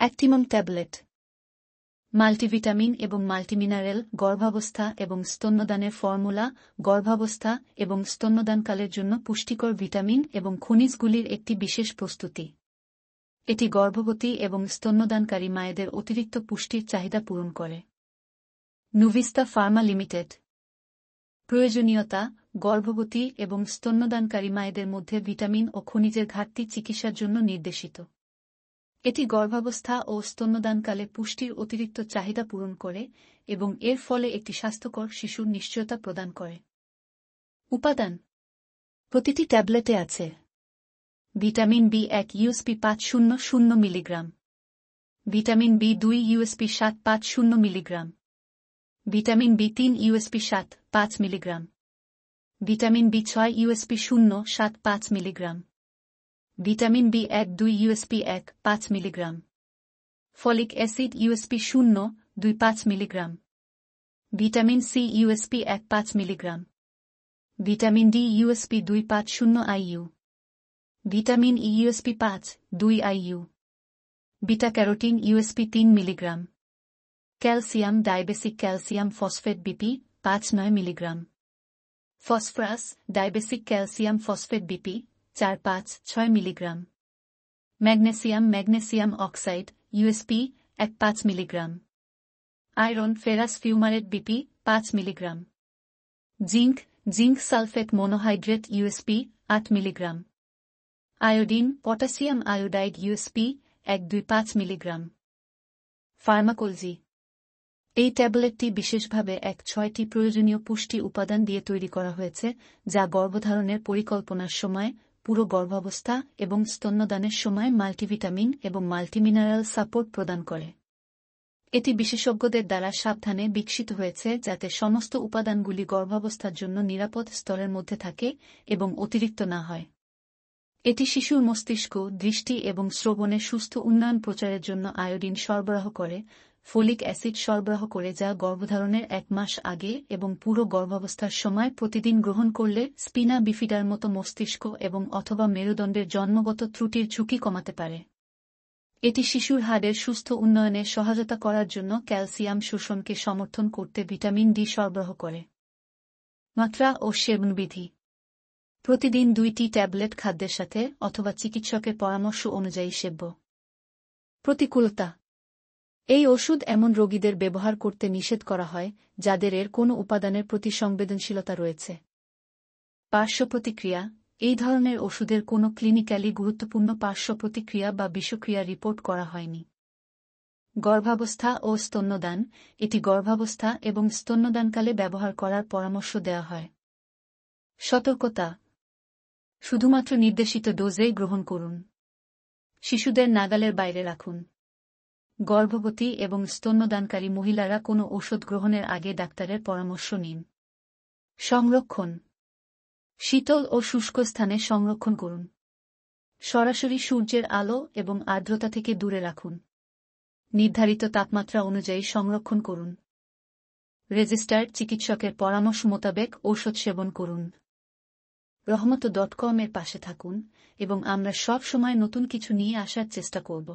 অ্যাক্টিমম tablet multivitamin এবং multimineral গর্ভাবস্থা এবং স্তন্যদানের formula গর্ভাবস্থা এবং স্তন্যদানকালের জন্য পুষ্টিকর ভিটামিন এবং খনিজগুলির একটি বিশেষ প্রস্তুতি। এটি গর্ভবতী এবং স্তন্যদানকারী মায়েদের অতিরিক্ত পুষ্টির চাহিদা পূরণ করে। নুভিস্তা ফার্মা লিমিটেড। প্রয়োজনীয়তা: গর্ভবতী এবং স্তন্যদানকারী মায়েদের মধ্যে ভিটামিন ও খনিজের ঘাটতি চিকিৎসার জন্য নির্দেশিত। এটি গর্ভাবস্থা ও স্তন্যদানকালে পুষ্টির অতিরিক্ত চাহিদা পূরণ করে এবং এর ফলে একটি স্বাস্থ্যকর শিশুর নিশ্চয়তা প্রদান করে। উপাদান: প্রতিটি ট্যাবলেটে আছে vitamin B one USP 500 milligram, vitamin B two USP 750 milligram, vitamin বি3 ইউএসপি 7 মিলিগ্রাম, ভিটামিন বি6 USP 0.75 milligram, vitamin B one 2 USP 1.5 milligram, folic acid USP 0.25 milligram, vitamin C USP 1.5 milligram, vitamin D USP 250 IU, vitamin E USP 5.2 IU, beta carotene USP 3 milligram, calcium dibasic calcium phosphate BP 5.9 milligram, phosphorus dibasic calcium phosphate BP 4.5-6 milligram, magnesium oxide USP 1.5 milligram, iron ferrous fumarate BP 5 milligram, zinc sulphate monohydrate USP 8 milligram, iodine potassium iodide USP 125 milligram. Pharmacology: এই ট্যাবলেটটি বিশেষভাবে 6টি প্রয়োজনীয় পুষ্টি উপাদান দিয়ে তৈরি করা হয়েছে যা গর্ভধারণের পরিকল্পনার সময়, পুরো গর্ভাবস্থা এবং স্তন্যদানের সময় মাল্টিভিটামিন এবং মাল্টিমিনারেল সাপোর্ট প্রদান করে। এটি বিশেষজ্ঞদের দ্বারা সাবধানে বিকশিত হয়েছে যাতে সমস্ত উপাদানগুলি গর্ভাবস্থার জন্য নিরাপদ স্তরের মধ্যে থাকে এবং অতিরিক্ত না হয়। এটি শিশুর মস্তিষ্ক, দৃষ্টি এবং শ্রবণের সুস্থ উন্নয়ন প্রচারের জন্য আয়োডিন সরবরাহ করে, ফলিক অ্যাসিড সরবরাহ করে যা গর্ভধারণের 1 মাস আগে এবং পুরো গর্ভাবস্থার সময় প্রতিদিন গ্রহণ করলে স্পিনা বিফিডার মতো মস্তিষ্ক এবং অথবা মেরুদণ্ডের জন্মগত ত্রুটির ঝুঁকি কমাতে পারে। এটি শিশুর হাড়ের সুস্থ উন্নয়নে সহায়তা করার জন্য ক্যালসিয়াম শোষণকে সমর্থন করতে ভিটামিন ডি সরবরাহ করে। মাত্রা ও সেবনবিধি: প্রতিদিন 2টি ট্যাবলেট খাদ্যের সাথে অথবা চিকিৎসকের পরামর্শ অনুযায়ী সেব্য। প্রতিকূলতা: এই ওষুধ এমন রোগীদের ব্যবহার করতে নিষেধ করা হয় যাদের এর কোনো উপাদানের প্রতি সংবেদনশীলতা রয়েছে। পার্শ্ব প্রতিক্রিয়া: এই ধরনের ওষুধের কোনো ক্লিনিক্যালি গুরুত্বপূর্ণ পার্শ্ব প্রতিক্রিয়া বা বিষক্রিয়া রিপোর্ট করা হয়নি। গর্ভাবস্থা ও স্তন্যদান: এটি গর্ভাবস্থা এবং স্তন্যদানকালে ব্যবহার করার পরামর্শ দেওয়া হয়। সতর্কতা: শুধুমাত্র নির্দেশিত ডোজেই গ্রহণ করুন। শিশুদের নাগালের বাইরে রাখুন। গর্ভবতী এবং স্তন্যদানকারী মহিলারা কোনো ঔষধ গ্রহণের আগে ডাক্তারের পরামর্শ নিন। সংরক্ষণ: শীতল ও শুষ্ক স্থানে সংরক্ষণ করুন। সরাসরি সূর্যের আলো এবং আর্দ্রতা থেকে দূরে রাখুন। নির্ধারিত তাপমাত্রা অনুযায়ী সংরক্ষণ করুন। রেজিস্টার্ড চিকিৎসকের পরামর্শ মোতাবেক ঔষধ সেবন করুন। রহমত.com এর পাশে থাকুন এবং আমরা সব সময় নতুন কিছু নিয়ে আসার চেষ্টা করব।